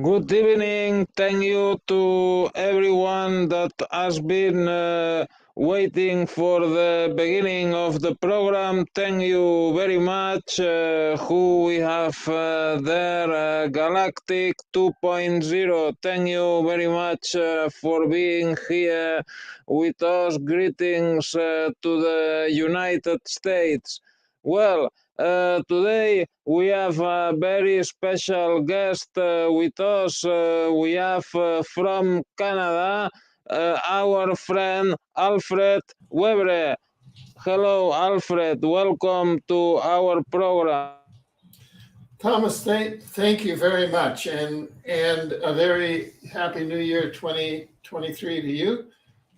Good evening. Thank you to everyone that has been waiting for the beginning of the program. Thank you very much. Who we have there? Galactic 2.0. Thank you very much for being here with us. Greetings to the United States. Well, today we have a very special guest with us. We have from Canada our friend Alfred Webre. Hello, Alfred. Welcome to our program. Thomas, thank you very much, and a very happy New Year 2023 to you.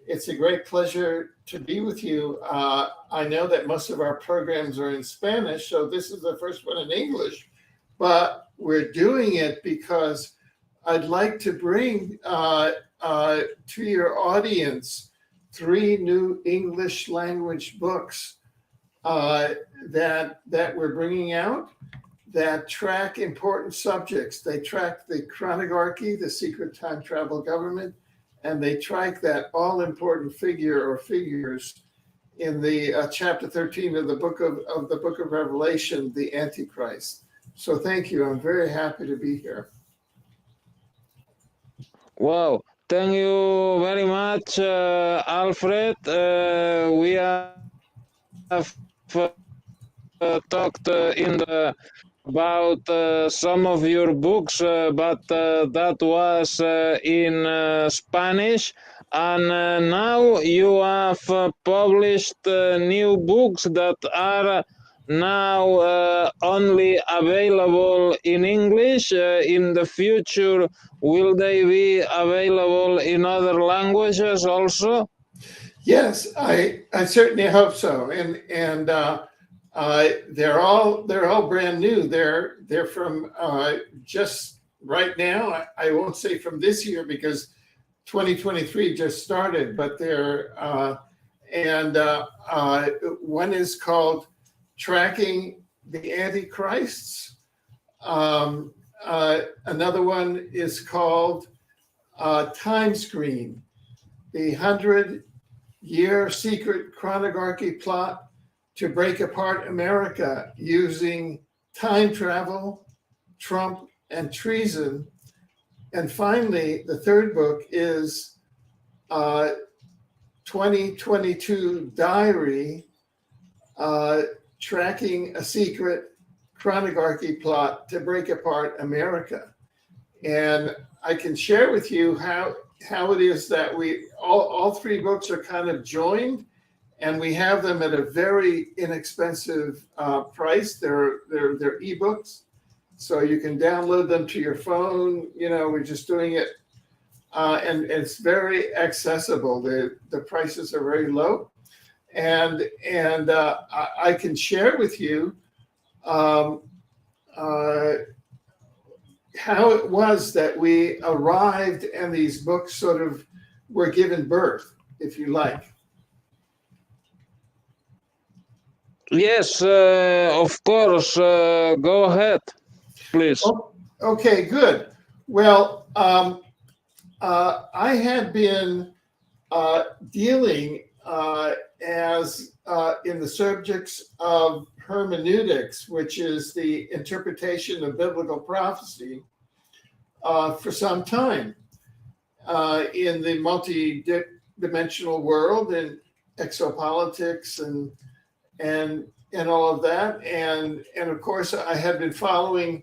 It's a great pleasure to be with you. I know that most of our programs are in Spanish, so this is the first one in English, but we're doing it because I'd like to bring to your audience 3 new English language books that we're bringing out that track important subjects. They track the chronogarchy, the secret time travel government, and they track that all-important figure or figures in the chapter 13 of the book of Revelation, the Antichrist. So thank you. I'm very happy to be here. Wow, thank you very much, Alfred. We have talked about some of your books, but that was in Spanish. And now you have published new books that are now only available in English. In the future, will they be available in other languages also? Yes, I certainly hope so. And they're all brand new. They're from just right now. I won't say from this year because 2023 just started, but they're one is called Tracking the Antichrists. Another one is called Time Screen, the 100-year secret chronogarchy plot to break apart America using time travel, Trump, and treason. And finally, the third book is 2022 Diary, tracking a secret chronogarchy plot to break apart America. And I can share with you how it is that we all 3 books are kind of joined, and we have them at a very inexpensive price. They're ebooks, so you can download them to your phone. You know, we're just doing it, and it's very accessible. The prices are very low, and I can share with you how it was that we arrived and these books sort of were given birth, if you like. Yes, of course. Go ahead, please. Okay, good. Well, I had been dealing as in the subjects of hermeneutics, which is the interpretation of biblical prophecy, for some time in the multi-dimensional world and exopolitics and all of that, and of course I had been following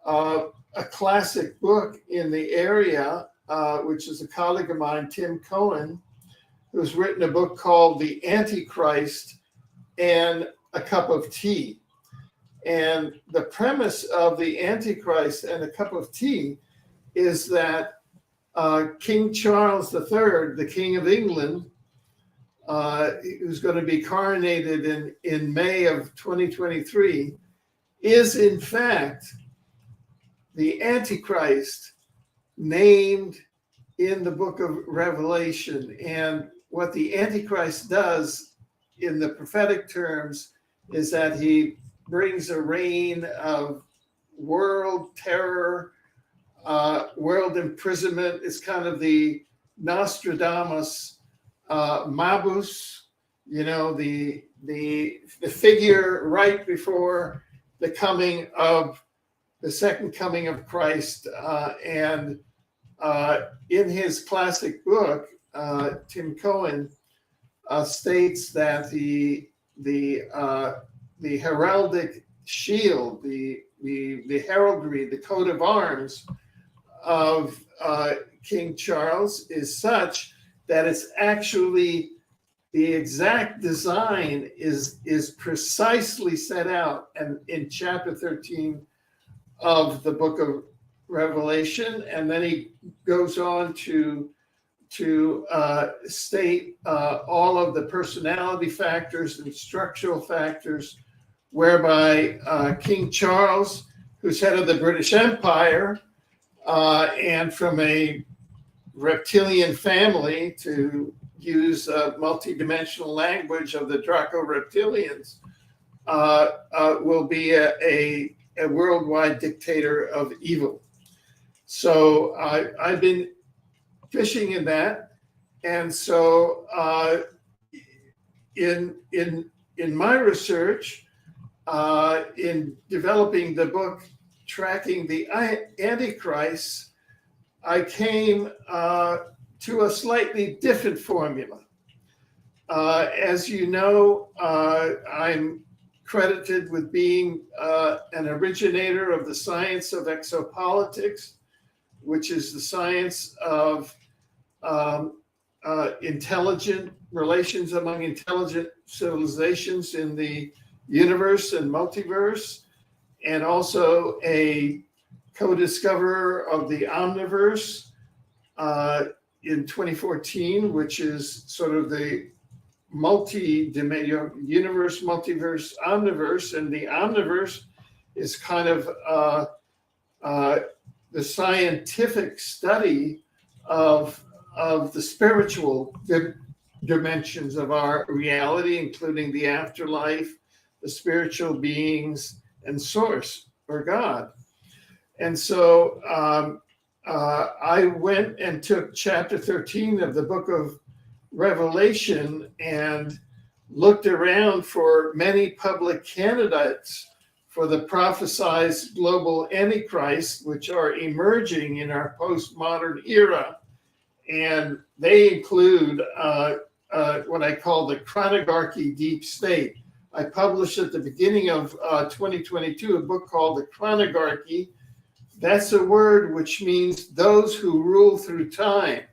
a classic book in the area, which is a colleague of mine, Tim Cohen, who's written a book called The Antichrist and a Cup of Tea. And the premise of The Antichrist and a Cup of Tea is that King Charles III, the King of England, who's going to be coronated in May of 2023, is in fact the Antichrist named in the book of Revelation. And what the Antichrist does in the prophetic terms is that he brings a reign of world terror, world imprisonment is kind of the Nostradamus Mabus, you know, the figure right before the second coming of Christ. And in his classic book, Tim Cohen states that the heraldic shield, the heraldry, the coat of arms of King Charles is such that it's actually the exact design is precisely set out and in chapter 13 of the book of Revelation, and then he goes on to state all of the personality factors and structural factors whereby King Charles, who's head of the British Empire, and from a reptilian family, to use multi-dimensional language of the Draco reptilians, will be a worldwide dictator of evil. So I've been fishing in that, and so in my research, in developing the book Tracking the Antichrist, I came to a slightly different formula. As you know, I'm credited with being an originator of the science of exopolitics, which is the science of intelligent relations among intelligent civilizations in the universe and multiverse, and also a co-discoverer of the Omniverse in 2014, which is sort of the multi-dimensional universe, multiverse, omniverse. And the Omniverse is kind of the scientific study of the spiritual dimensions of our reality, including the afterlife, the spiritual beings, and source, or God. And so I went and took chapter 13 of the book of Revelation and looked around for many public candidates for the prophesized global Antichrist, which are emerging in our postmodern era. And they include what I call the chronogarchy deep state. I published at the beginning of 2022 a book called The Chronogarchy. That's a word which means those who rule through time.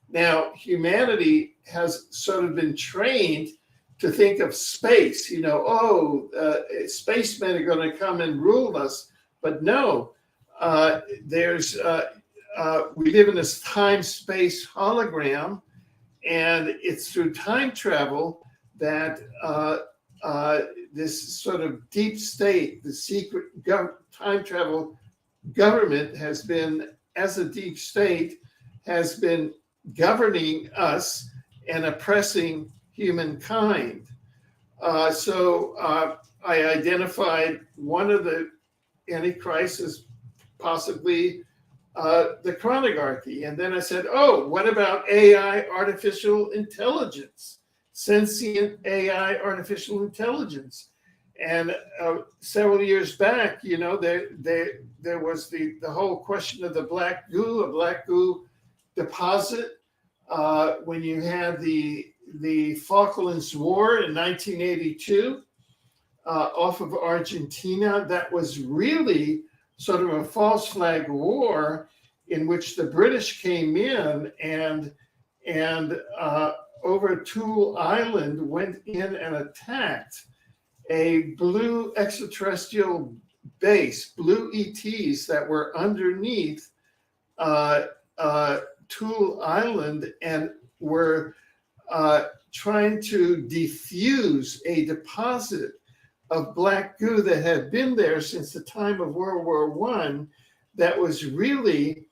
Now, humanity has sort of been trained to think of space, you know, spacemen are going to come and rule us. But no, we live in this time-space hologram, and it's through time travel that this sort of deep state, the secret time travel government has been, as a deep state, has been governing us and oppressing humankind. So I identified one of the Antichrists as possibly the chronogarchy. And then I said, oh, what about AI, artificial intelligence, sentient AI, artificial intelligence? And several years back, you know, there was the whole question of the black goo, a black goo deposit. When you had the Falklands War in 1982 off of Argentina, that was really sort of a false flag war in which the British came in and over Tool Island went in and attacked a blue extraterrestrial base, blue ETs that were underneath Tool Island, and were trying to defuse a deposit of black goo that had been there since the time of World War I, that was really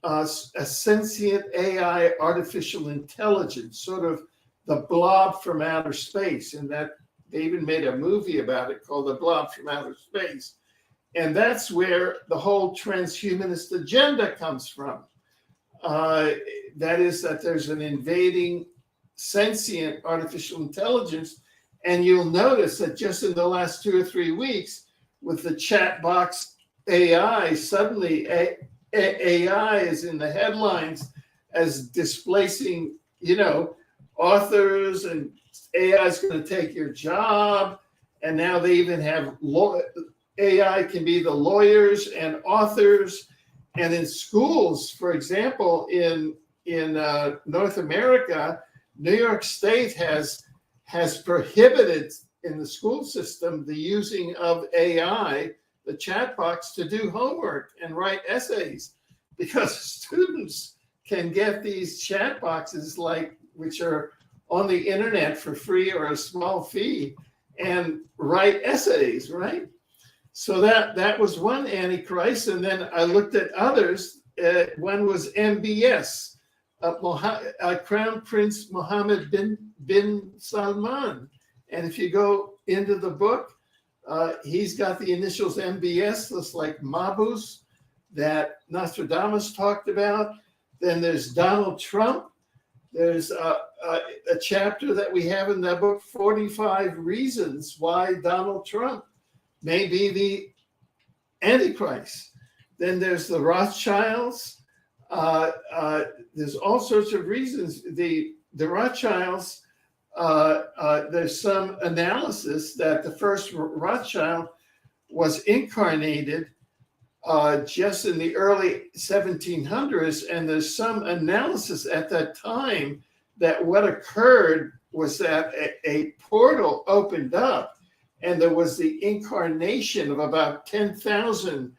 a sentient AI, artificial intelligence, sort of the blob from outer space. And that they even made a movie about it called The Blob from Outer Space. And that's where the whole transhumanist agenda comes from. That is that there's an invading sentient artificial intelligence. And you'll notice that just in the last 2 or 3 weeks, with the chat box AI, suddenly AI is in the headlines as displacing, authors, and AI is going to take your job. And now they even have AI can be the lawyers and authors. And in schools, for example, in North America, New York State has prohibited in the school system the using of AI, the chat box, to do homework and write essays, because students can get these chat boxes which are on the internet for free or a small fee and write essays, right? So that was one Antichrist. And then I looked at others. One was MBS, Crown Prince Mohammed bin Salman. And if you go into the book, he's got the initials MBS, just like Mabus that Nostradamus talked about. Then there's Donald Trump. There's a chapter that we have in that book, 45 Reasons Why Donald Trump may be the Antichrist. Then there's the Rothschilds. There's all sorts of reasons. The Rothschilds, there's some analysis that the first Rothschild was incarnated just in the early 1700s. And there's some analysis at that time that what occurred was that a portal opened up, and there was the incarnation of about 10,000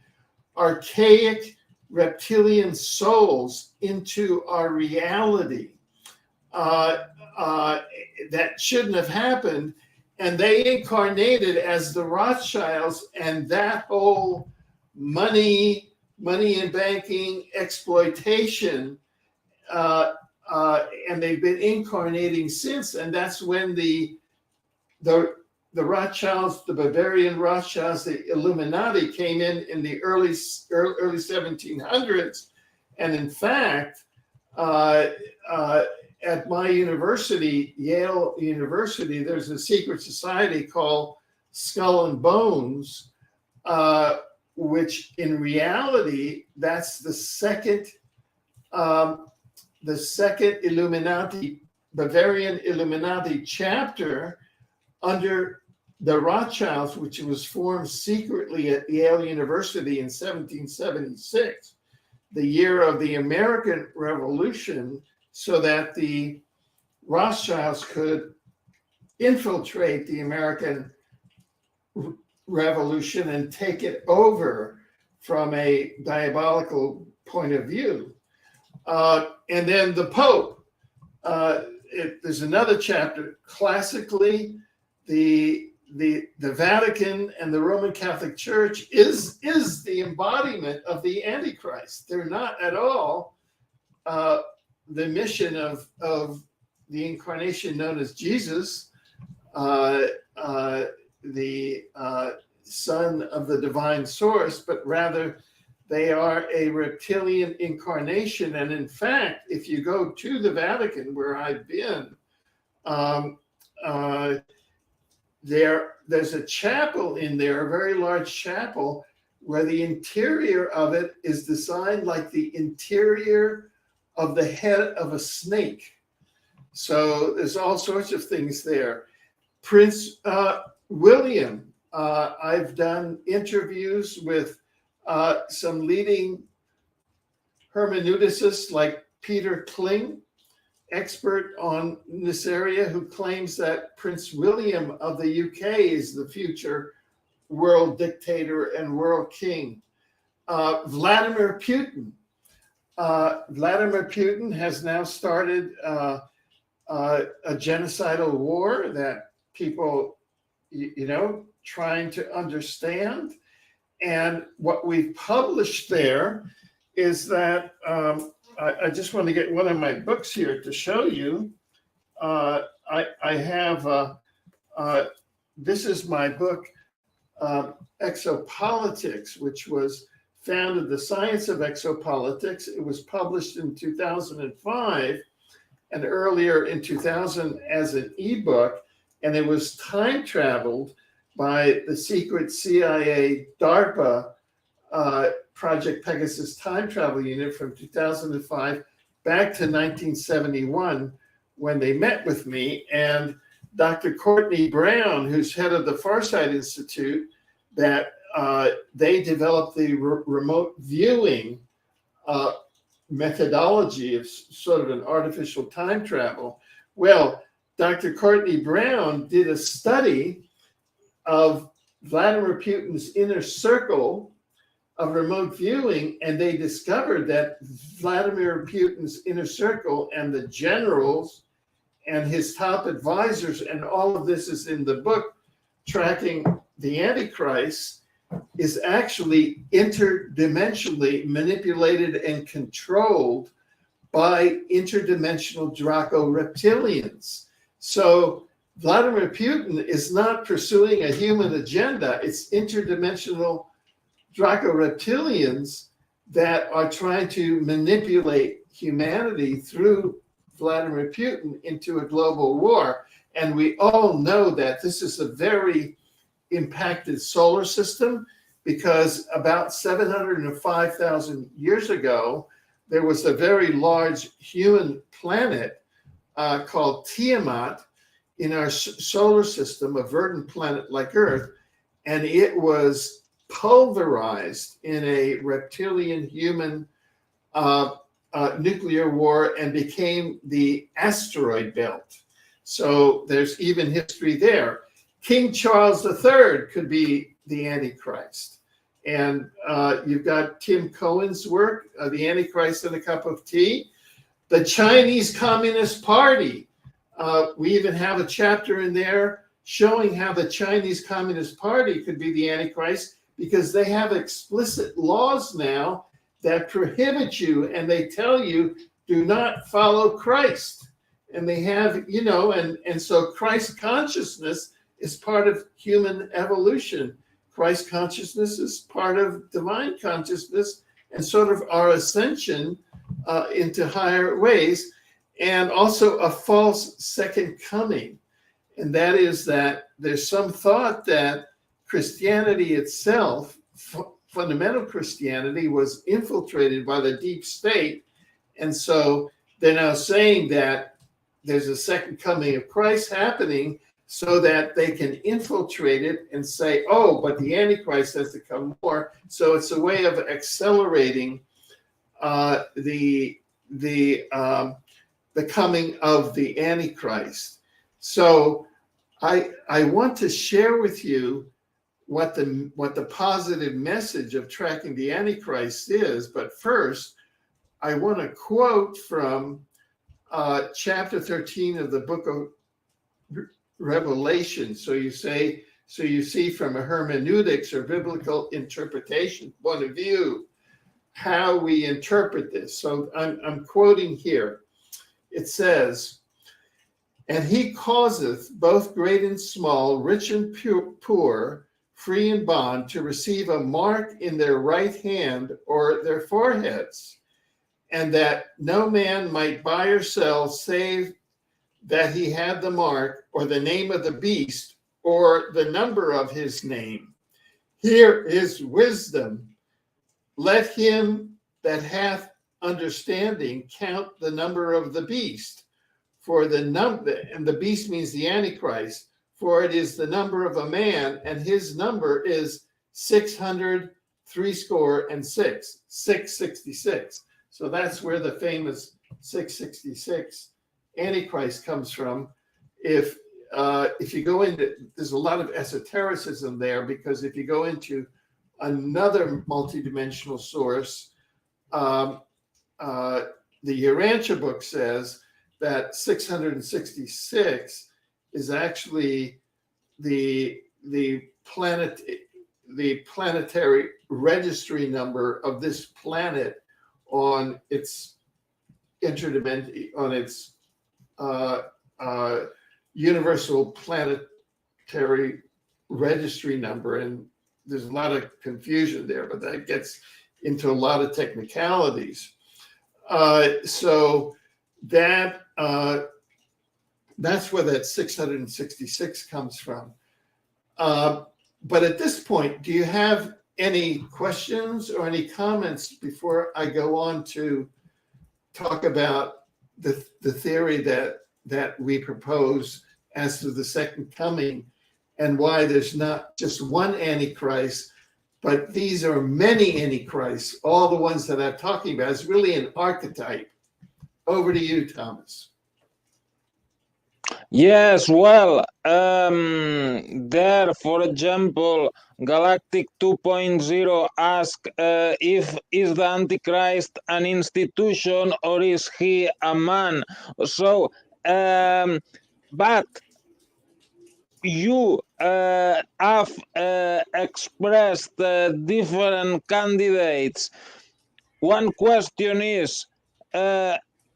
archaic reptilian souls into our reality. That shouldn't have happened. And they incarnated as the Rothschilds, and that whole money and banking exploitation, and they've been incarnating since. And that's when the Rothschilds, the Bavarian Rothschilds, the Illuminati came in the early 1700s. And in fact, at my university, Yale University, there's a secret society called Skull and Bones, which in reality, that's the second Illuminati, Bavarian Illuminati chapter under the Rothschilds, which was formed secretly at Yale University in 1776, the year of the American Revolution, so that the Rothschilds could infiltrate the American Revolution and take it over from a diabolical point of view. And then the Pope, there's another chapter. Classically, the Vatican and the Roman Catholic Church is the embodiment of the Antichrist. They're not at all the mission of the incarnation known as Jesus, the son of the divine source, but rather they are a reptilian incarnation. And in fact, if you go to the Vatican, where I've been, there's a chapel in there, a very large chapel, where the interior of it is designed like the interior of the head of a snake. So there's all sorts of things there. Prince William, I've done interviews with some leading hermeneuticists like Peter Kling, expert on this area, who claims that Prince William of the UK is the future world dictator and world king. Vladimir Putin. Vladimir Putin has now started a genocidal war that people, trying to understand. And what we've published there is that I just want to get one of my books here to show you. I have, this is my book, Exopolitics, which was founded the science of exopolitics. It was published in 2005 and earlier in 2000 as an ebook, and it was time traveled by the secret CIA DARPA Project Pegasus time travel unit from 2005 back to 1971 when they met with me. And Dr. Courtney Brown, who's head of the Farsight Institute, that they developed the remote viewing methodology of sort of an artificial time travel. Well, Dr. Courtney Brown did a study of Vladimir Putin's inner circle of remote viewing, and they discovered that Vladimir Putin's inner circle and the generals and his top advisors, and all of this is in the book, Tracking the Antichrist, is actually interdimensionally manipulated and controlled by interdimensional Draco reptilians. So Vladimir Putin is not pursuing a human agenda. It's interdimensional Draco reptilians that are trying to manipulate humanity through Vladimir Putin into a global war. And we all know that this is a very impacted solar system, because about 705,000 years ago, there was a very large human planet called Tiamat in our solar system, a verdant planet like Earth, and it was pulverized in a reptilian human nuclear war and became the asteroid belt. So there's even history there. King Charles III could be the Antichrist. And you've got Tim Cohen's work, The Antichrist and a Cup of Tea. The Chinese Communist Party. We even have a chapter in there showing how the Chinese Communist Party could be the Antichrist, because they have explicit laws now that prohibit you, and they tell you, do not follow Christ. And they have, you know, and so Christ consciousness is part of human evolution. Christ consciousness is part of divine consciousness and sort of our ascension into higher ways, and also a false second coming. And that is that there's some thought that Christianity itself, fundamental Christianity, was infiltrated by the deep state. And so they're now saying that there's a second coming of Christ happening so that they can infiltrate it and say, oh, but the Antichrist has to come more. So it's a way of accelerating the coming of the Antichrist. So I want to share with you what the positive message of tracking the Antichrist is. But first, I want to quote from chapter 13 of the book of Revelation. So you see from a hermeneutics or biblical interpretation point of view how we interpret this. So I'm quoting here. It says, "And he causeth both great and small, rich and poor, free and bond, to receive a mark in their right hand or their foreheads, and that no man might buy or sell save that he had the mark or the name of the beast or the number of his name. Here is wisdom. Let him that hath understanding count the number of the beast, for the number," and the beast means the Antichrist, "for it is the number of a man, and his number is 666, 666. So that's where the famous 666 Antichrist comes from. If you go into, there's a lot of esotericism there, because if you go into another multidimensional source, the Urantia book says that 666 is actually the planetary registry number of this planet on its universal planetary registry number. And there's a lot of confusion there, but that gets into a lot of technicalities. So that that's where that 666 comes from. But at this point, do you have any questions or any comments before I go on to talk about the theory that we propose as to the second coming, and why there's not just one Antichrist, but these are many Antichrists, all the ones that I'm talking about? It's really an archetype. Over to you, Thomas. Yes, well, there, for example, Galactic 2.0 asks if is the Antichrist an institution or is he a man? So, but you have expressed different candidates. One question is,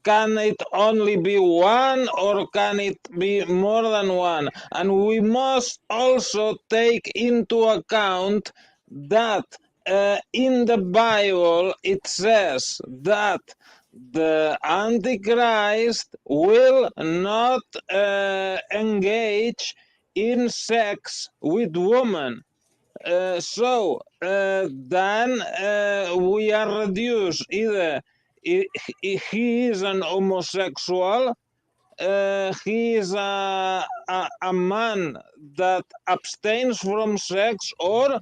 can it only be one, or can it be more than one? And we must also take into account that in the Bible it says that the Antichrist will not engage in sex with women. So then we are reduced either he is an homosexual, he is a man that abstains from sex, or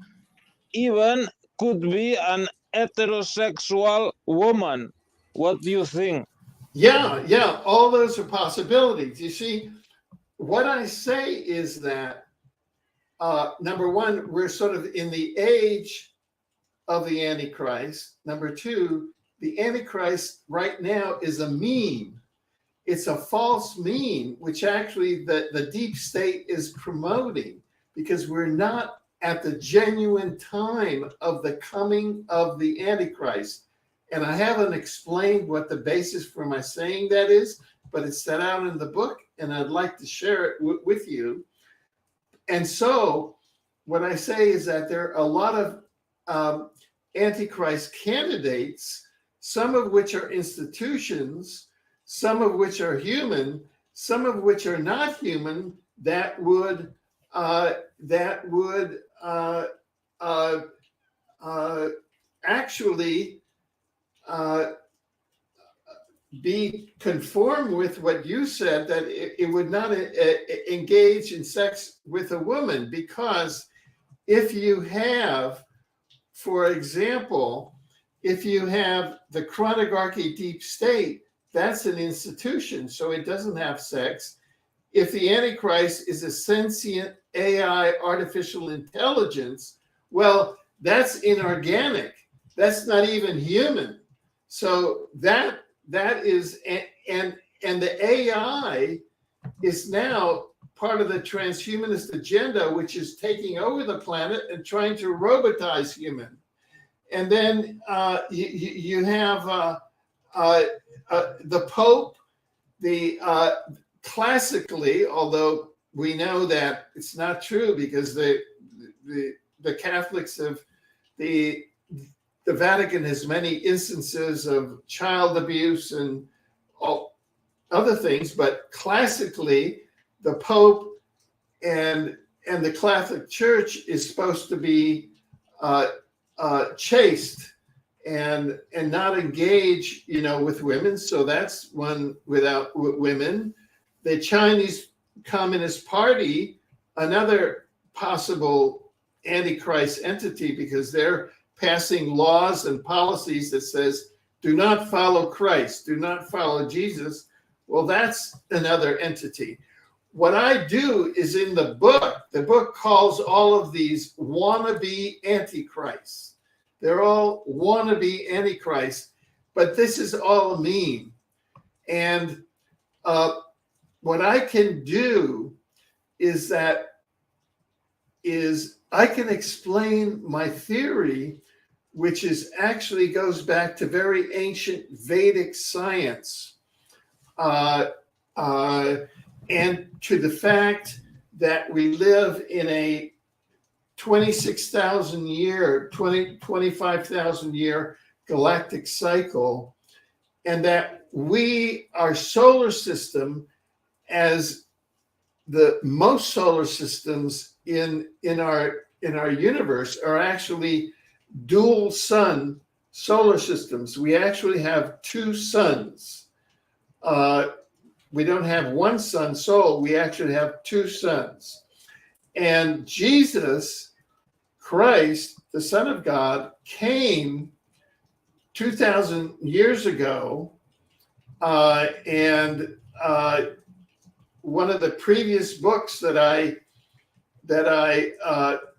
even could be an heterosexual woman. What do you think? Yeah, all those are possibilities. You see, what I say is that number one, we're sort of in the age of the Antichrist. Number two, the Antichrist right now is a meme. It's a false meme, which actually the deep state is promoting, because we're not at the genuine time of the coming of the Antichrist. And I haven't explained what the basis for my saying that is, but it's set out in the book, and I'd like to share it with you. And so what I say is that there are a lot of Antichrist candidates, some of which are institutions, some of which are human, some of which are not human, that would actually be conformed with what you said, that it would not engage in sex with a woman. Because if you have, for example, if you have the chronogarchy deep state, that's an institution, so it doesn't have sex. If the Antichrist is a sentient AI, artificial intelligence, well, that's inorganic. That's not even human. So that is, and the AI is now part of the transhumanist agenda, which is taking over the planet and trying to robotize human. And then you have the Pope, classically, although we know that it's not true, because the Catholics have, the Vatican has many instances of child abuse and all other things, but classically the Pope and the Catholic Church is supposed to be chaste and not engage, with women. So that's one without women. The Chinese Communist Party, another possible Antichrist entity, because they're passing laws and policies that says, do not follow Christ, do not follow Jesus. Well, that's another entity. What I do is, in the book calls all of these wannabe Antichrists. They're all wannabe Antichrists, but this is all a meme. And what I can do is I can explain my theory, which actually goes back to very ancient Vedic science, and to the fact that we live in a 26,000 year, 25,000 year galactic cycle, and that our solar system, as the most solar systems in our universe, are actually dual sun solar systems. We actually have two suns. We don't have one sun, Sol. We actually have two suns. And Jesus Christ, the Son of God, came 2,000 years ago. And one of the previous books that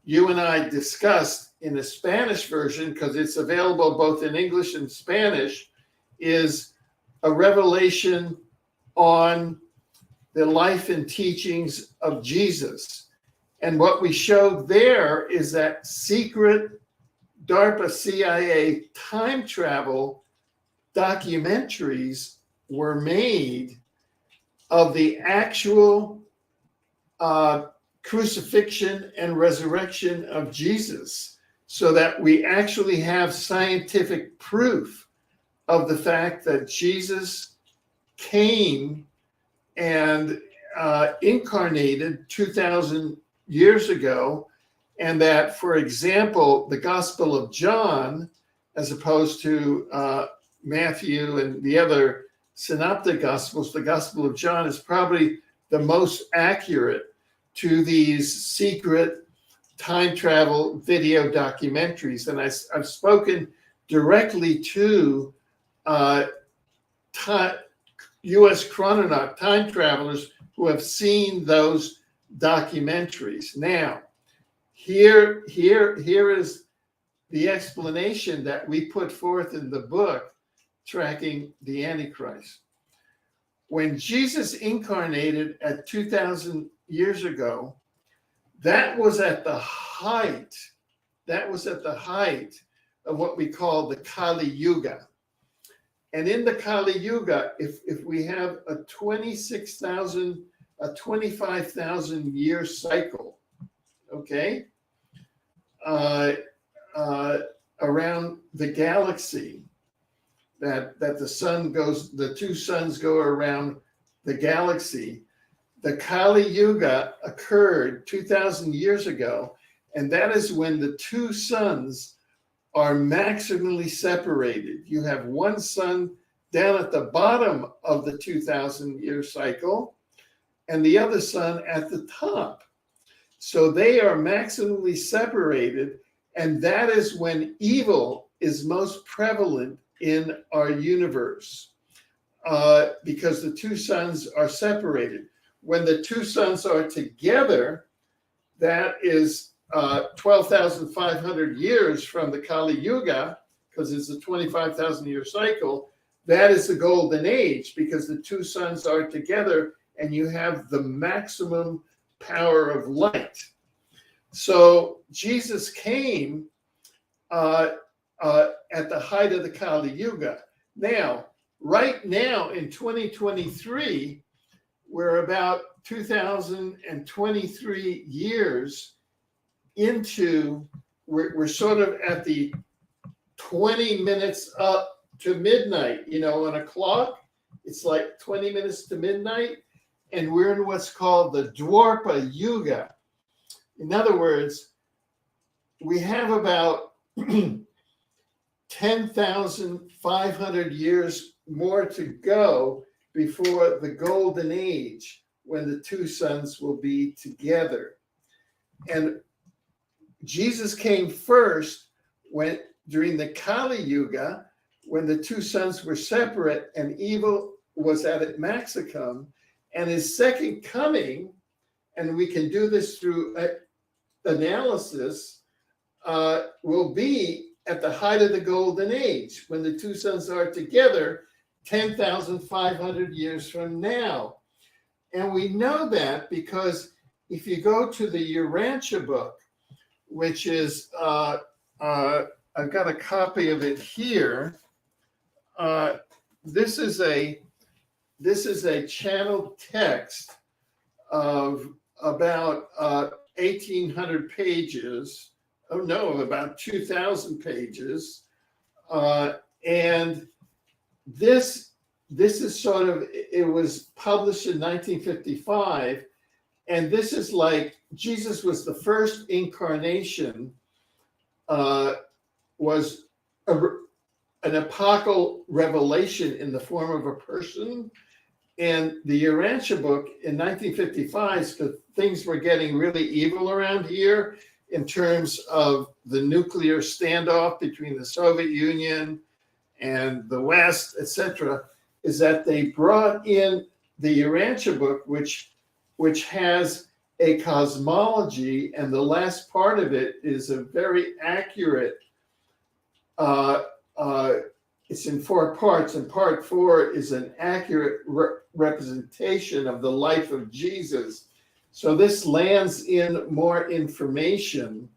you and I discussed in the Spanish version, because it's available both in English and Spanish, is a revelation on the life and teachings of Jesus. And what we showed there is that secret DARPA CIA time travel documentaries were made of the actual crucifixion and resurrection of Jesus, so that we actually have scientific proof of the fact that Jesus came and incarnated 2,000 years ago, and that, for example, the Gospel of John, as opposed to Matthew and the other synoptic Gospels, the Gospel of John is probably the most accurate to these secret time travel video documentaries. And I've spoken directly to U.S. chrononaut time travelers who have seen those documentaries. Now, here is the explanation that we put forth in the book, Tracking the Antichrist. When Jesus incarnated at 2,000 years ago, that was at the height of what we call the Kali Yuga. And in the Kali Yuga, if we have a 25,000 year cycle, okay, around the galaxy, that the two suns go around the galaxy. The Kali Yuga occurred 2,000 years ago, and that is when the two suns are maximally separated. You have one sun down at the bottom of the 2,000 year cycle and the other sun at the top. So they are maximally separated, and that is when evil is most prevalent in our universe, because the two suns are separated. When the two suns are together, that is 12,500 years from the Kali Yuga, because it's a 25,000 year cycle. That is the golden age, because the two suns are together and you have the maximum power of light. So Jesus came at the height of the Kali Yuga. Now, right now in 2023, we're about 2023 years into, we're sort of at the 20 minutes up to midnight, on a clock, it's like 20 minutes to midnight, and we're in what's called the Dwarpa Yuga. In other words, we have about 10,500 years more to go before the golden age, when the two suns will be together. And Jesus came first during the Kali Yuga, when the two suns were separate and evil was at its maximum. And his second coming, and we can do this through analysis, will be at the height of the golden age, when the two suns are together 10,500 years from now. And we know that because if you go to the Urantia book, which is, I've got a copy of it here. This is a channeled text of about 1,800 pages. Oh no, about 2,000 pages. And this is sort of, it was published in 1955. And this is like, Jesus was the first incarnation, was an epochal revelation in the form of a person. And the Urantia book in 1955, because things were getting really evil around here in terms of the nuclear standoff between the Soviet Union and the West, etc., is that they brought in the Urantia book, which has a cosmology, and the last part of it is a very accurate, it's in 4 parts, and part 4 is an accurate representation of the life of Jesus. So this lands in more information.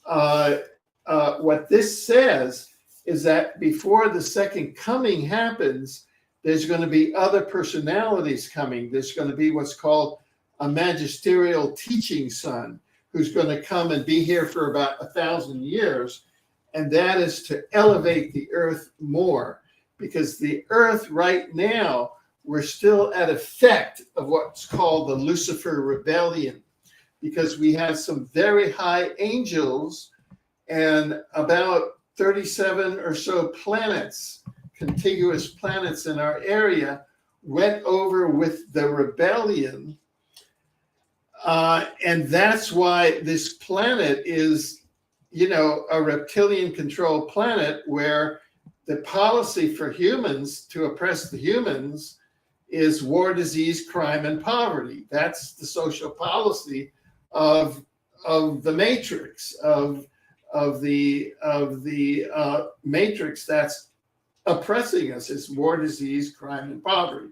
What this says is that before the second coming happens, there's going to be other personalities coming. There's going to be what's called a magisterial teaching son, who's going to come and be here for about 1,000 years. And that is to elevate the earth more, because the earth right now, we're still at effect of what's called the Lucifer rebellion, because we have some very high angels and about 37 or so planets, contiguous planets in our area, went over with the rebellion. And that's why this planet is, you know, a reptilian controlled planet, where the policy for humans to oppress the humans is war, disease, crime, and poverty. That's the social policy of the matrix, of the matrix that's oppressing us, is war, disease, crime, and poverty.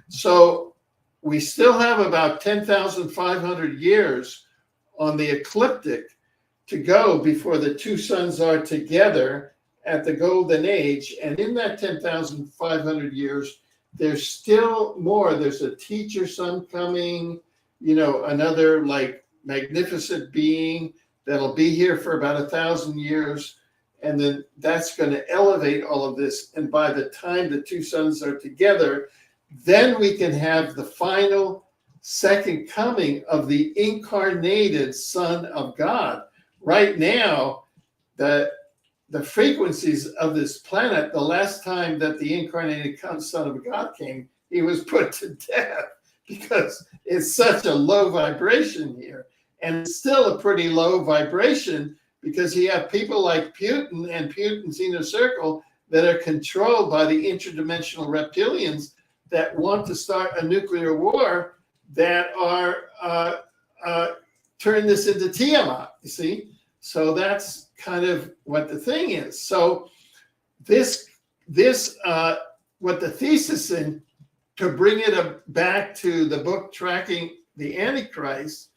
So we still have about 10,500 years on the ecliptic to go before the two suns are together at the golden age. And in that 10,500 years, there's still more. There's a teacher sun coming, you know, another like magnificent being that'll be here for about 1,000 years. And then that's going to elevate all of this. And by the time the two suns are together, then we can have the final second coming of the incarnated Son of God. Right now, the frequencies of this planet, the last time that the incarnated Son of God came, he was put to death because it's such a low vibration here. And it's still a pretty low vibration because you have people like Putin and Putin's inner circle that are controlled by the interdimensional reptilians that want to start a nuclear war, that are turn this into Tiamat, you see? So that's kind of what the thing is. So this what the thesis in, to bring it back to the book Tracking the Antichrist,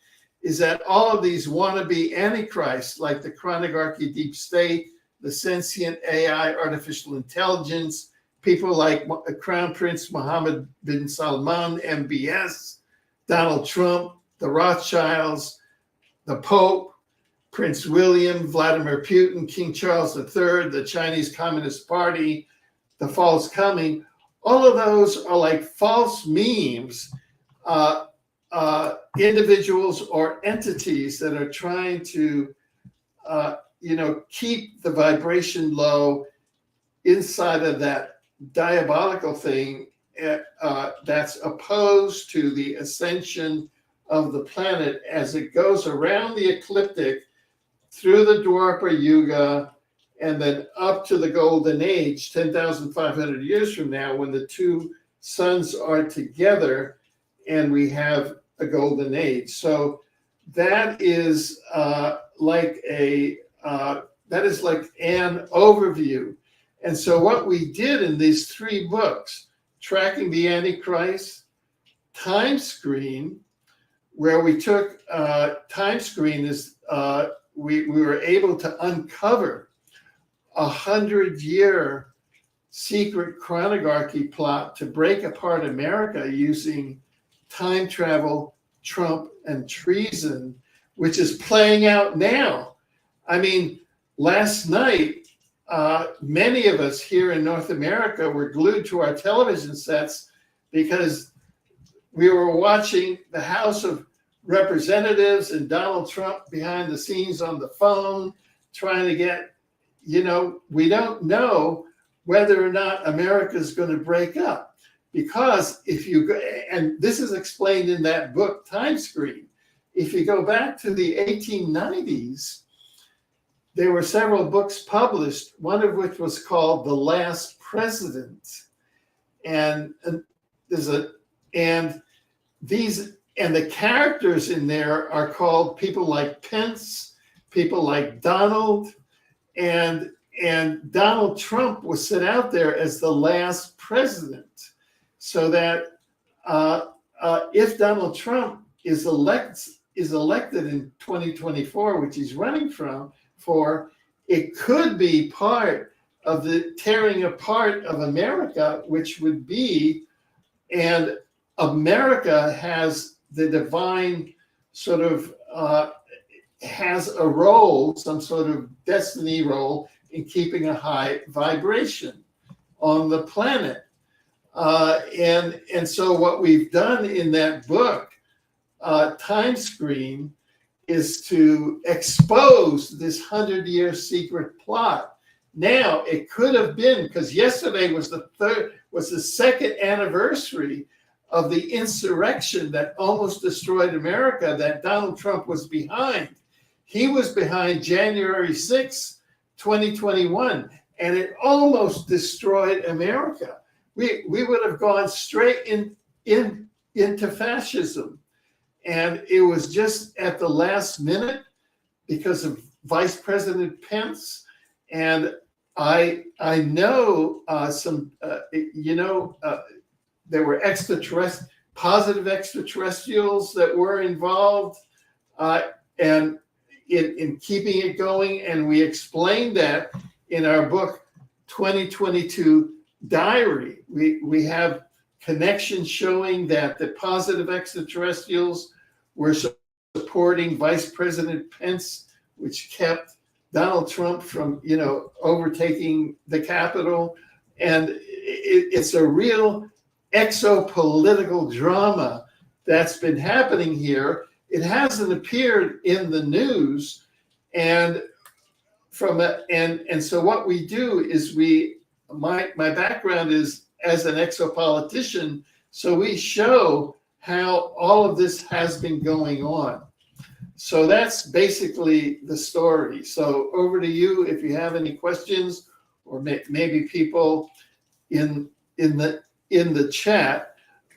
is that all of these wannabe antichrists, like the chronogarchy deep state, the sentient AI, artificial intelligence, people like Crown Prince Mohammed bin Salman, MBS, Donald Trump, the Rothschilds, the Pope, Prince William, Vladimir Putin, King Charles III, the Chinese Communist Party, the false coming, all of those are like false memes, individuals or entities that are trying to, keep the vibration low inside of that diabolical thing that's opposed to the ascension of the planet as it goes around the ecliptic through the Dwapara Yuga and then up to the Golden Age, 10,500 years from now, when the two suns are together and we have a Golden Age. So that is like an overview. And so what we did in these 3 books, Tracking the Antichrist, Time Screen, where we took Time Screen is we were able to uncover 100-year secret chronogarchy plot to break apart America using time travel, Trump, and treason, which is playing out now. I mean, last night, many of us here in North America were glued to our television sets because we were watching the House of Representatives and Donald Trump behind the scenes on the phone, trying to get, we don't know whether or not America is going to break up. Because if you go, and this is explained in that book, Time Screen, if you go back to the 1890s, there were several books published, one of which was called The Last President. And the characters in there are called people like Pence, people like Donald, and Donald Trump was set out there as the last president. So that if Donald Trump is elected in 2024, which he's running for, it could be part of the tearing apart of America, which would be, and America has the divine sort of, has a role, some sort of destiny role in keeping a high vibration on the planet. And so what we've done in that book, Time Screen, is to expose this 100-year secret plot. Now, it could have been, because yesterday was the second anniversary of the insurrection that almost destroyed America, that Donald Trump was behind. He was behind January 6, 2021, and it almost destroyed America. We would have gone straight into fascism. And it was just at the last minute because of Vice President Pence. And I know there were positive extraterrestrials that were involved and in keeping it going. And we explained that in our book, 2022 Diary. We have connections showing that the positive extraterrestrials were supporting Vice President Pence, which kept Donald Trump from, overtaking the Capitol. And it's a real exopolitical drama that's been happening here. It hasn't appeared in the news. And so what we do is my background is as an exopolitician, so we show how all of this has been going on. So that's basically the story. So over to you if you have any questions, or maybe people in the chat.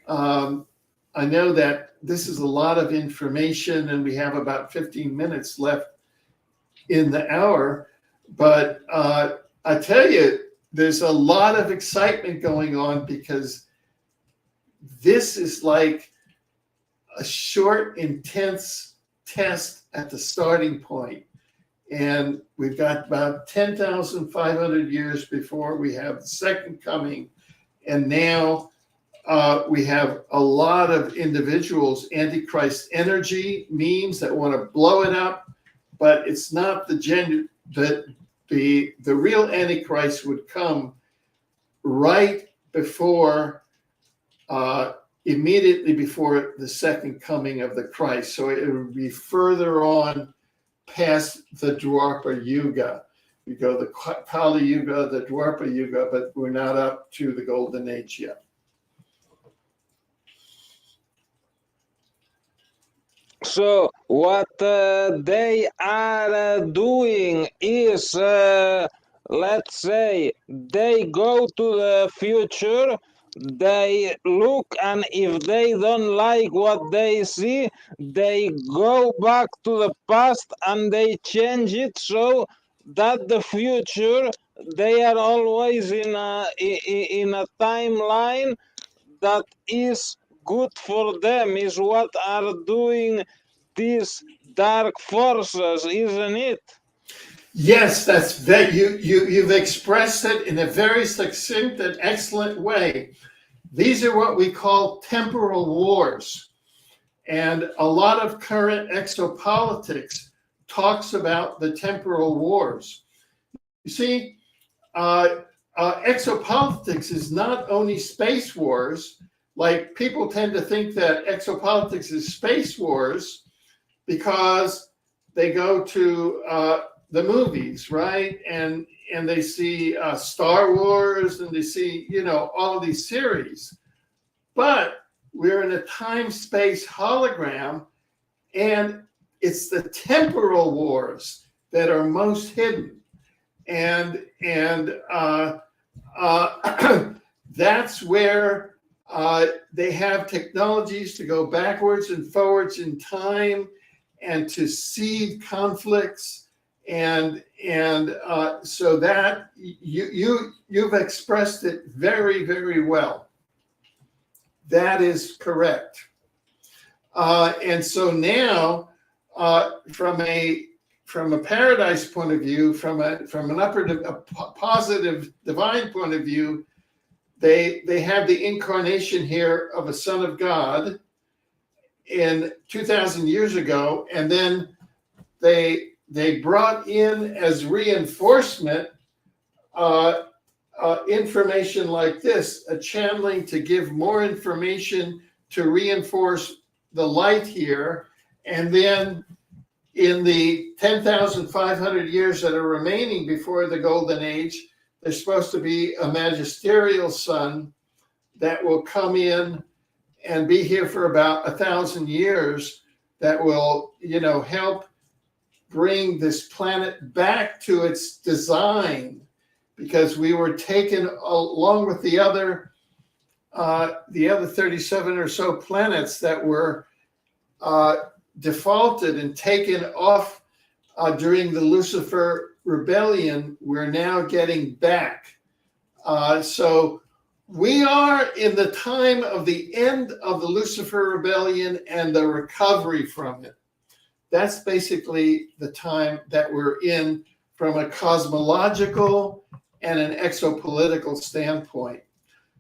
I know that this is a lot of information, and we have about 15 minutes left in the hour. But I tell you, there's a lot of excitement going on because this is like a short, intense test at the starting point. And we've got about 10,500 years before we have the second coming. And now we have a lot of individuals, Antichrist energy memes that want to blow it up, but it's not the real Antichrist would come right before, immediately before the second coming of the Christ. So it would be further on past the Dwapara Yuga. We go the Kali Yuga, the Dwapara Yuga, but we're not up to the Golden Age yet. So what they are doing is, let's say, they go to the future, they look, and if they don't like what they see, they go back to the past and they change it so that the future, they are always in a timeline that is good for them, is what are doing these dark forces, isn't it? Yes, that's that. You've expressed it in a very succinct and excellent way. These are what we call temporal wars. And a lot of current exopolitics talks about the temporal wars. You see, exopolitics is not only space wars. Like, people tend to think that exopolitics is space wars because they go to the movies, right? And they see Star Wars, and they see, all of these series. But we're in a time-space hologram, and it's the temporal wars that are most hidden. And that's where they have technologies to go backwards and forwards in time and to seed conflicts. And so that you've expressed it very, very well. That is correct. And so now, from a paradise point of view, from a positive divine point of view, they have the incarnation here of a son of God in 2,000 years ago, and then they brought in as reinforcement information like this, a channeling to give more information to reinforce the light here. And then in the 10,500 years that are remaining before the golden age, there's supposed to be a magisterial son that will come in and be here for about 1,000 years that will, help bring this planet back to its design, because we were taken along with the other 37 or so planets that were defaulted and taken off during the Lucifer rebellion. We're now getting back. So we are in the time of the end of the Lucifer rebellion and the recovery from it. That's basically the time that we're in from a cosmological and an exopolitical standpoint.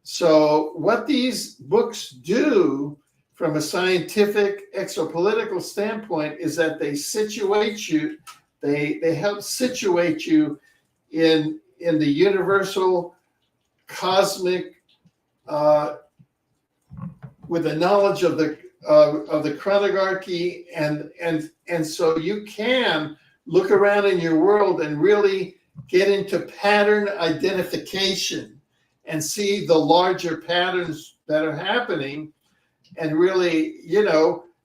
So what these books do from a scientific exopolitical standpoint is that they situate you, they help situate you in the universal cosmic with the knowledge of the chronogarchy, and so you can look around in your world and really get into pattern identification and see the larger patterns that are happening, and really,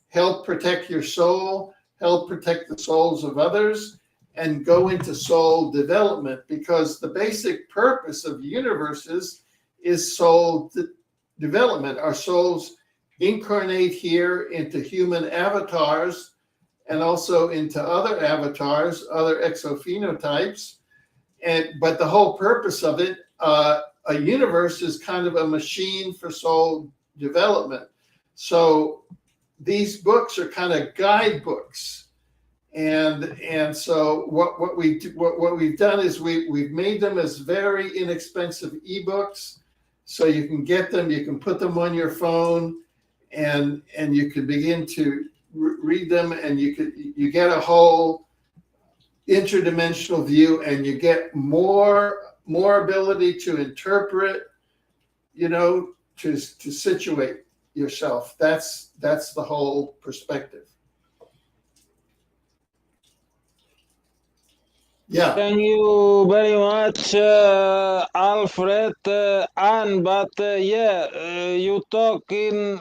help protect your soul, help protect the souls of others, and go into soul development, because the basic purpose of universes is soul development. Our souls incarnate here into human avatars and also into other avatars, other exophenotypes. But the whole purpose of it, a universe is kind of a machine for soul development. So these books are kind of guidebooks. And so what we've done is we've made them as very inexpensive ebooks, so you can get them, you can put them on your phone, and you can begin to read them, and you get a whole interdimensional view, and you get more ability to interpret, to situate yourself. That's the whole perspective. Yeah. Thank you very much, Alfred. You talk in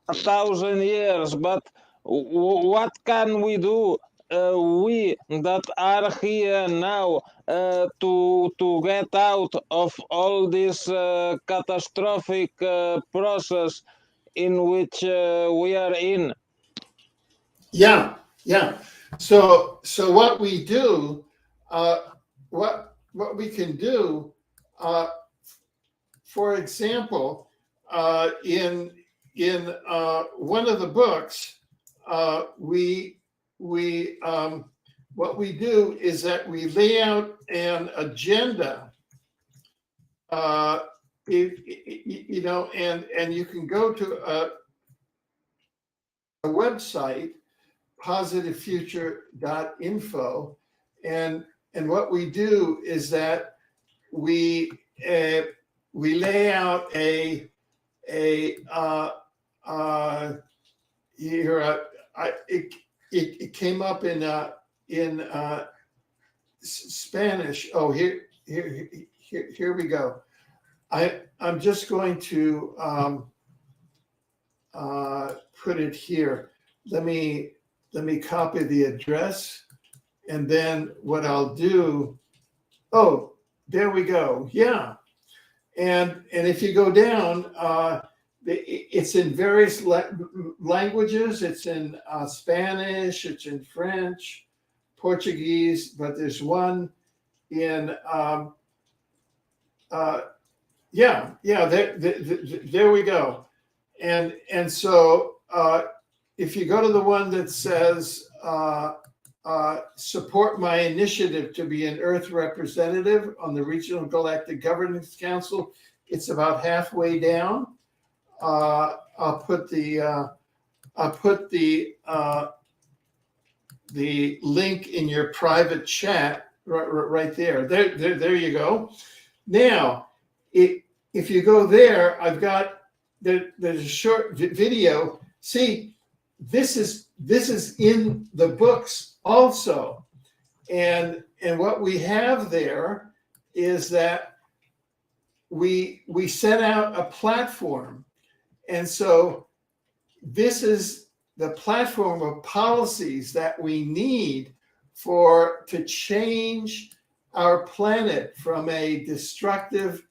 1,000 years, but what can we do? We that are here now to get out of all this catastrophic process in which we are in. Yeah. So what we do, what we can do, for example, in one of the books, what we do is that we lay out an agenda, and you can go to website, positivefuture.info, and what we do is that we lay out here. It came up in Spanish. Oh, here we go. I'm just going to put it here. Let me copy the address, and then what I'll do. Oh, there we go. Yeah, and if you go down, it's in various languages. It's in Spanish. It's in French, Portuguese, but there's one in there we go. And so if you go to the one that says support my initiative to be an Earth representative on the Regional Galactic Governance Council, it's about halfway down. I'll put the link in your private chat right there. There you go. Now, if you go there, I've got there's a short video. See, this is in the books also, and what we have there is that we set out a platform, and so this is the platform of policies that we need to change our planet from a destructive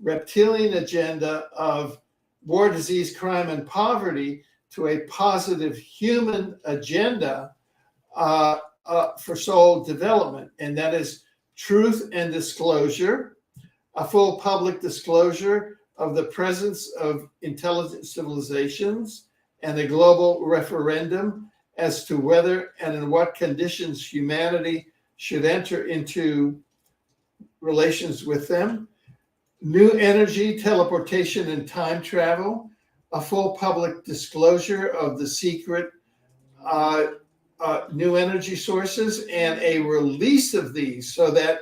reptilian agenda of war, disease, crime, and poverty to a positive human agenda for soul development. And that is truth and disclosure, a full public disclosure of the presence of intelligent civilizations, and a global referendum as to whether and in what conditions humanity should enter into relations with them. New energy, teleportation, and time travel, a full public disclosure of the secret new energy sources, and a release of these so that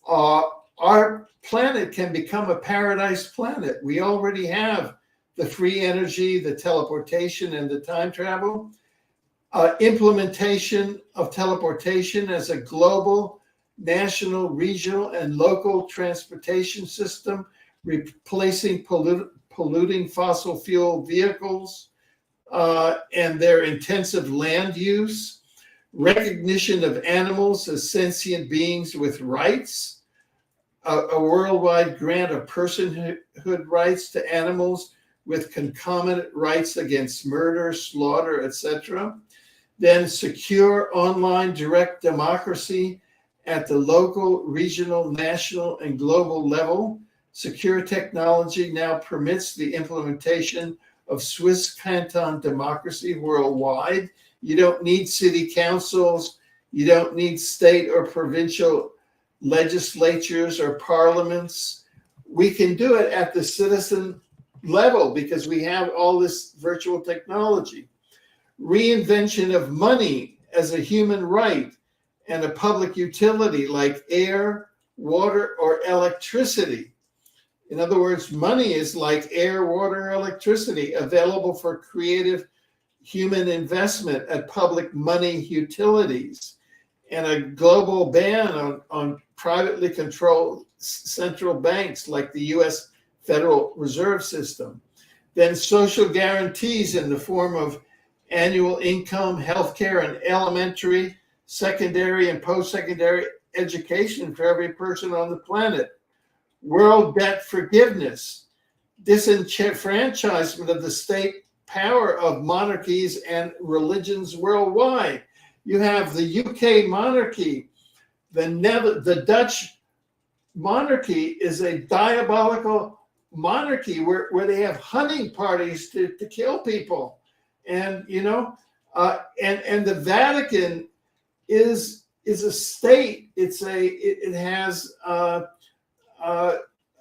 our planet can become a paradise planet. We already have the free energy, the teleportation, and the time travel. Implementation of teleportation as a global, national, regional, and local transportation system, replacing polluting fossil fuel vehicles and their intensive land use. Recognition of animals as sentient beings with rights. A worldwide grant of personhood rights to animals with concomitant rights against murder, slaughter, etc. Then secure online direct democracy at the local, regional, national, and global level. Secure technology now permits the implementation of Swiss canton democracy worldwide. You don't need city councils. You don't need state or provincial legislatures or parliaments. We can do it at the citizen level because we have all this virtual technology. Reinvention of money as a human right and a public utility like air, water, or electricity. In other words, money is like air, water, electricity, available for creative human investment at public money utilities, and a global ban on privately controlled central banks like the US Federal Reserve System. Then social guarantees in the form of annual income, healthcare, and elementary, secondary, and post-secondary education for every person on the planet. World debt forgiveness, disenfranchisement of the state power of monarchies and religions worldwide. You have the UK monarchy, the Dutch monarchy is a diabolical monarchy where they have hunting parties to kill people. And, you know, and the Vatican is a state. It has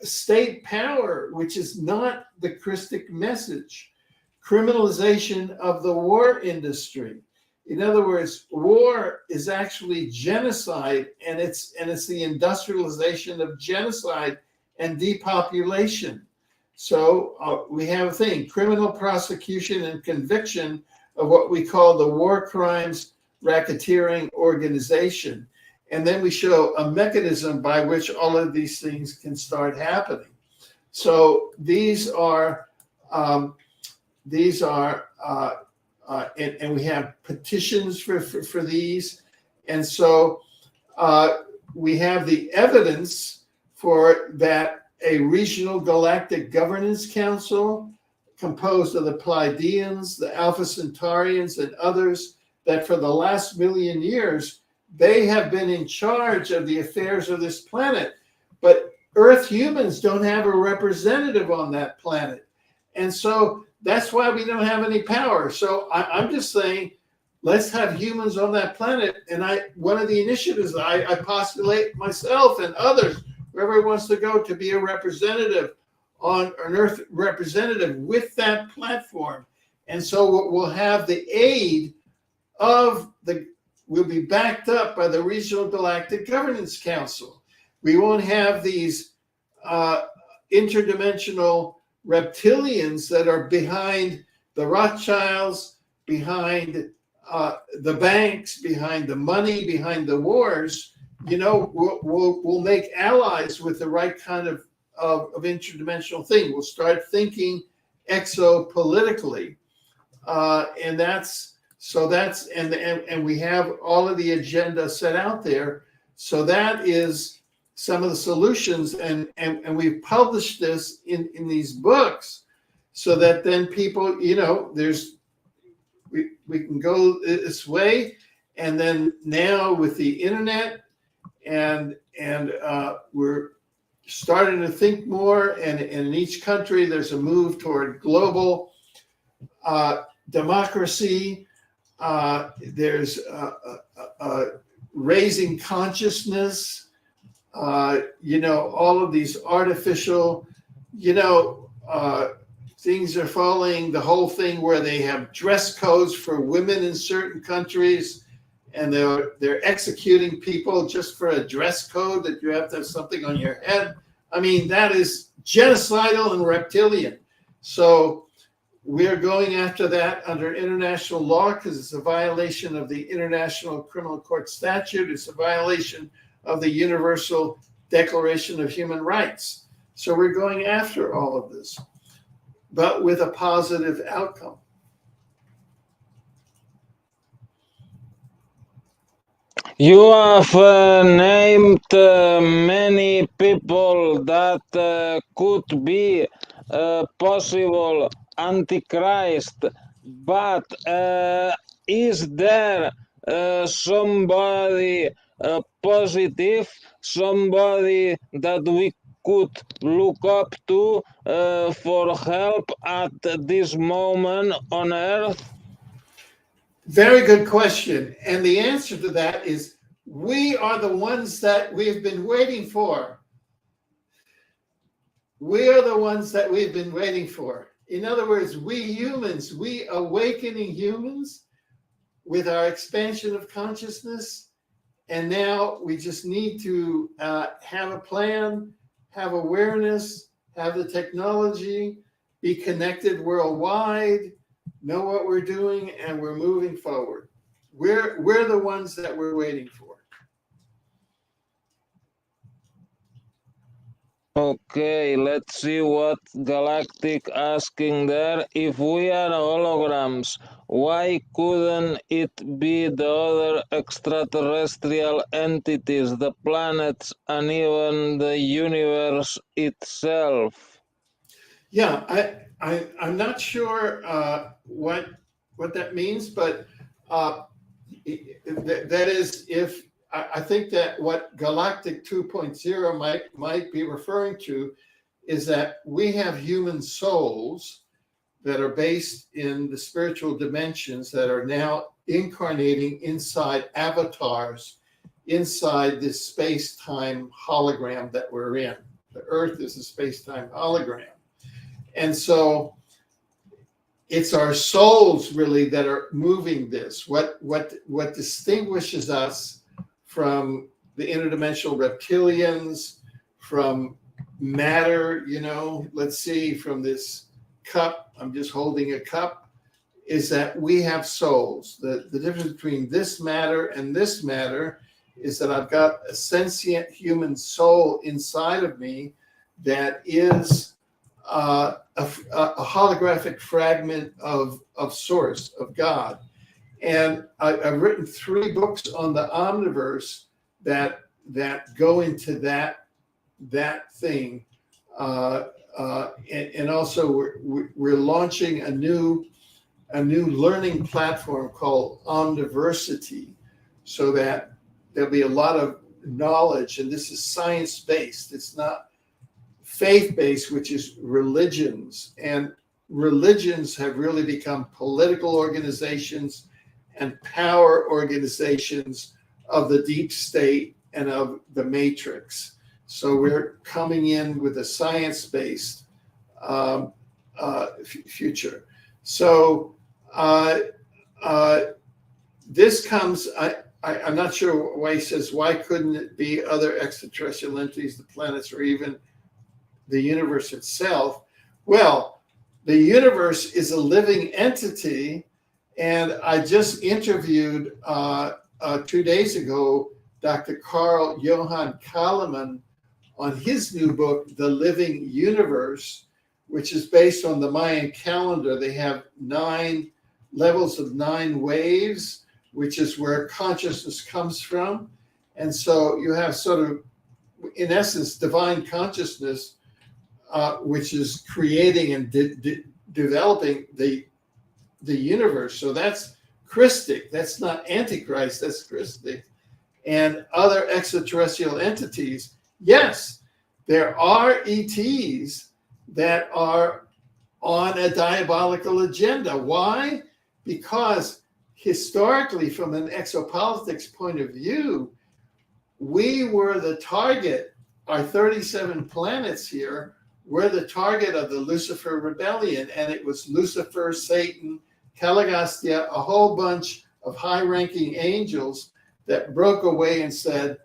state power, which is not the Christic message. criminalization of the war industry. In other words, war is actually genocide, and it's the industrialization of genocide and depopulation. So we have a thing, criminal prosecution and conviction of what we call the war crimes racketeering organization. And then we show a mechanism by which all of these things can start happening. So these are and we have petitions for these. And so we have the evidence for that a regional galactic governance council composed of the Pleiadians, the Alpha Centaurians, and others, that for the last million years, they have been in charge of the affairs of this planet. But Earth humans don't have a representative on that planet. And so that's why we don't have any power. So I'm just saying, let's have humans on that planet. And one of the initiatives I postulate myself and others, whoever wants to go, to be a representative on an Earth representative with that platform. And so we'll have the aid of we'll be backed up by the Regional Galactic Governance Council. We won't have these interdimensional reptilians that are behind the Rothschilds, behind the banks, behind the money, behind the wars. You know, we'll make allies with the right kind of interdimensional thing. We'll start thinking exopolitically, and we have all of the agenda set out there. So that is some of the solutions, and we've published this in these books, so that then people, you know, we can go this way, and then now with the internet. And we're starting to think more, and in each country there's a move toward global democracy. There's raising consciousness. You know, all of these artificial, you know, things are falling. The whole thing where they have dress codes for women in certain countries, and they're executing people just for a dress code that you have to have something on your head. I mean, that is genocidal and reptilian. So we're going after that under international law, because it's a violation of the International Criminal Court Statute. It's a violation of the Universal Declaration of Human Rights. So we're going after all of this, but with a positive outcome. You have named many people that could be possible Antichrist, but is there somebody positive, somebody that we could look up to for help at this moment on Earth? Very good question. And the answer to that is, we are the ones that we've been waiting for. We are the ones that we've been waiting for. In other words, we humans, we awakening humans with our expansion of consciousness. And now we just need to have a plan, have awareness, have the technology, be connected worldwide, know what we're doing, and we're moving forward. We're the ones that we're waiting for. Okay, let's see what Galactic asking there. If we are holograms, why couldn't it be the other extraterrestrial entities, the planets, and even the universe itself? Yeah, I'm not sure what that means, but that is, if I think that what Galactic 2.0 might be referring to is that we have human souls that are based in the spiritual dimensions that are now incarnating inside avatars, inside this space-time hologram that we're in. The Earth is a space-time hologram. And so it's our souls really that are moving this. What distinguishes us from the interdimensional reptilians, from matter, let's see, from this cup, I'm just holding a cup, is that we have souls. The difference between this matter and this matter is that I've got a sentient human soul inside of me that is a holographic fragment of source, of God. And I've written 3 books on the Omniverse that go into that thing. And also we're launching a new learning platform called Omniversity, so that there'll be a lot of knowledge, and this is science-based. It's not faith-based, which is religions. And religions have really become political organizations and power organizations of the deep state and of the matrix. So we're coming in with a science-based future. So this comes, I'm not sure why he says, why couldn't it be other extraterrestrial entities, the planets, or even the universe itself? Well, the universe is a living entity, and I just interviewed 2 days ago Dr. Carl Johann Kalemann on his new book, The Living Universe, which is based on the Mayan calendar. They have 9 levels of 9 waves, which is where consciousness comes from. And so you have sort of, in essence, divine consciousness, which is creating and developing the universe. So that's Christic. That's not Antichrist, that's Christic. And other extraterrestrial entities, yes, there are ETs that are on a diabolical agenda. Why? Because historically, from an exopolitics point of view, we were the target. Our 37 planets here were the target of the Lucifer rebellion, and it was Lucifer, Satan, Caligastia, a whole bunch of high-ranking angels that broke away and said,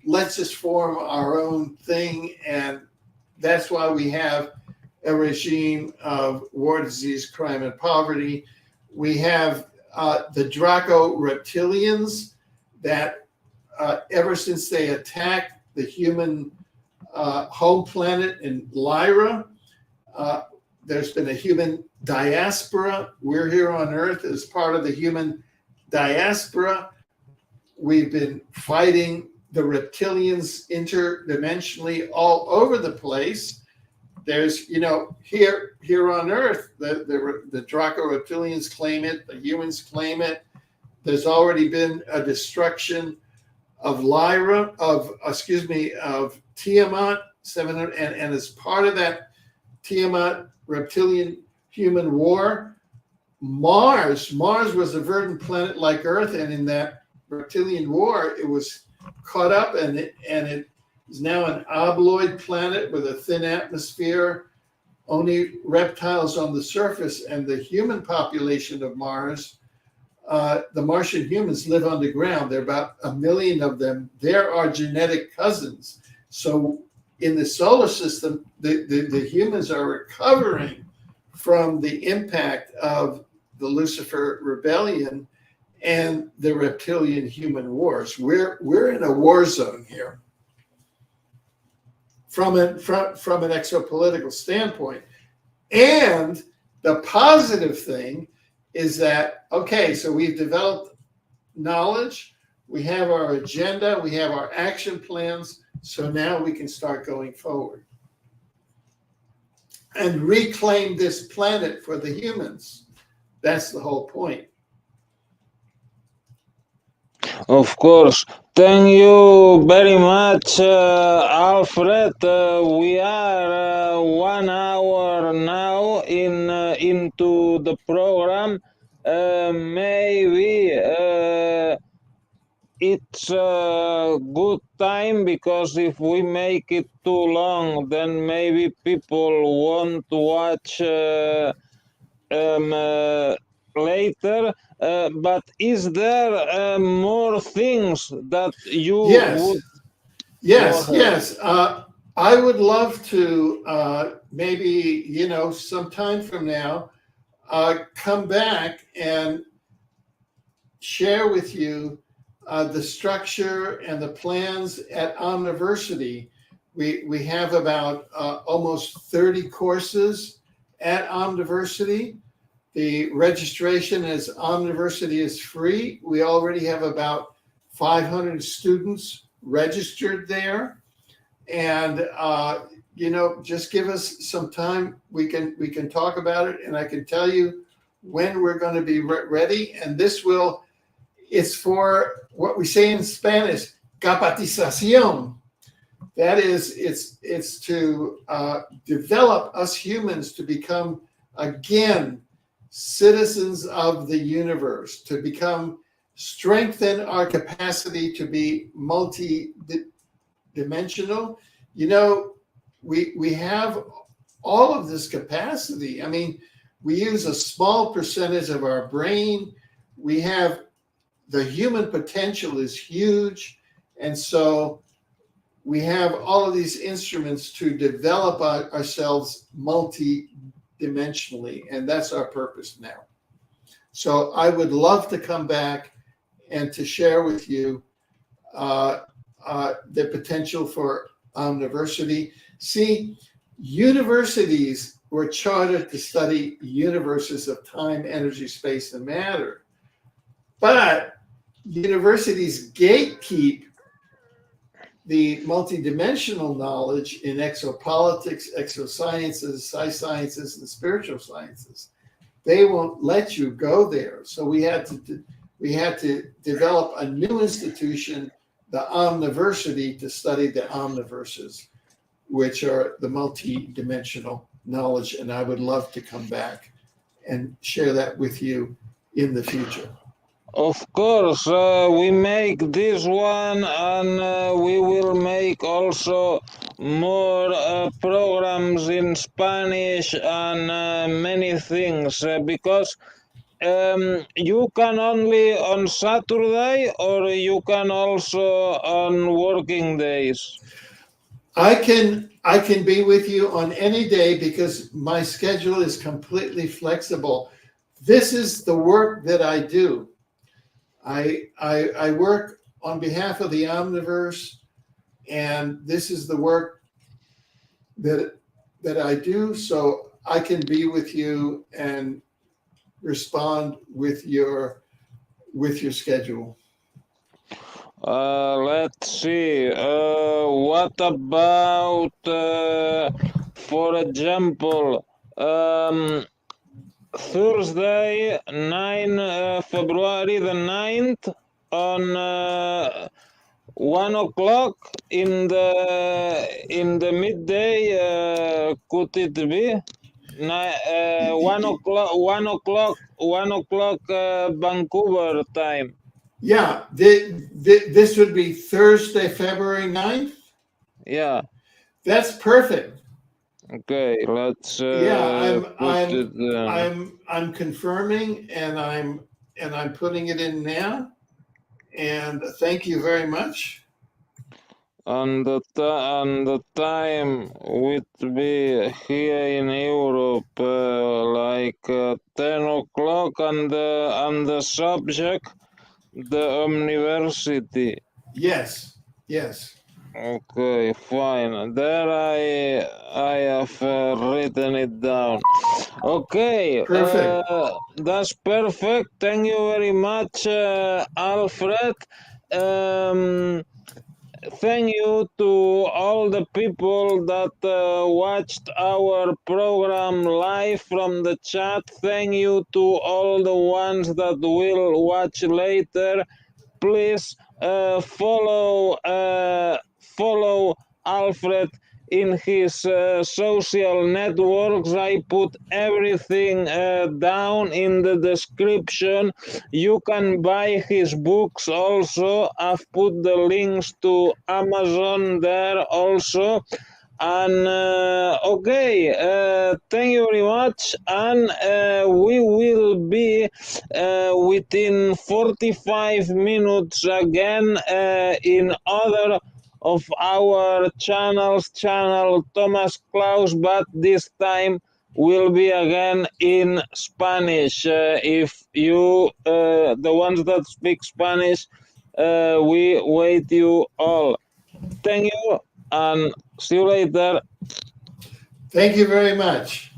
let's just form our own thing. And that's why we have a regime of war, disease, crime, and poverty. We have the Draco reptilians that ever since they attacked the human home planet in Lyra, there's been a human diaspora. We're here on Earth as part of the human diaspora. We've been fighting the reptilians interdimensionally all over the place. There's, here on Earth, the Draco reptilians claim it, the humans claim it. There's already been a destruction of Lyra, of Tiamat, 700, and as part of that Tiamat reptilian human war, Mars was a verdant planet like Earth, and in that reptilian war, it was caught up, and it is now an obloid planet with a thin atmosphere, only reptiles on the surface, and the human population of Mars, the Martian humans live underground. There are about 1 million of them. They're our genetic cousins. So in the solar system, the humans are recovering from the impact of the Lucifer rebellion and the reptilian human wars. We're in a war zone here from an exopolitical standpoint. And the positive thing is that, okay, so we've developed knowledge, we have our agenda, we have our action plans, so now we can start going forward and reclaim this planet for the humans. That's the whole point. Of course. Thank you very much, Alfred. We are 1 hour now into the program. Maybe it's a good time, because if we make it too long, then maybe people won't watch later. But is there more things that you would? Yes. I would love to maybe, some time from now, come back and share with you the structure and the plans at Omniversity. We have about almost 30 courses at Omniversity. The registration as Omniversity is free. We already have about 500 students registered there. And just give us some time. We can talk about it, and I can tell you when we're going to be ready. And it's for what we say in Spanish, capacitación. That is, it's to develop us humans to become, again, citizens of the universe, to strengthen our capacity to be multi-dimensional. We have all of this capacity. I mean, we use a small percentage of our brain. The human potential is huge. And so we have all of these instruments to develop ourselves multi-dimensionally. And that's our purpose now. So I would love to come back and to share with you the potential for Omniversity. See, universities were chartered to study universes of time, energy, space, and matter. But universities gatekeep the multidimensional knowledge in exopolitics, exosciences, sciences, and spiritual sciences. They won't let you go there. So we had to develop a new institution, the Omniversity, to study the omniverses, which are the multi-dimensional knowledge. And I would love to come back and share that with you in the future. Of course, we make this one, and we will make also more programs in Spanish and many things, because you can only on Saturday, or you can also on working days. I can be with you on any day because my schedule is completely flexible. This is the work that I do. I work on behalf of the Omniverse, and this is the work that I do. So I can be with you and respond with your schedule. Let's see. What about, for example, Thursday, February the 9th on 1 o'clock in the midday, could it be? 1 o'clock Vancouver time. Yeah, this would be Thursday, February 9th? Yeah. That's perfect. Okay, let's I'm confirming, and I'm putting it in now. And thank you very much. And the time would be here in Europe like 10 o'clock, and the subject, the Omniversity. Yes. Okay, fine. There I have written it down. Okay, Perfect. that's perfect. Thank you very much, Alfred. Thank you to all the people that watched our program live from the chat. Thank you to all the ones that will watch later. Please follow Alfred in his social networks. I put everything down in the description. You can buy his books also. I've put the links to Amazon there also. And okay, thank you very much. And we will be within 45 minutes again in other of our channel Thomas Klaus, but this time will be again in Spanish. If you, the ones that speak Spanish, we wait you all. Thank you and see you later. Thank you very much.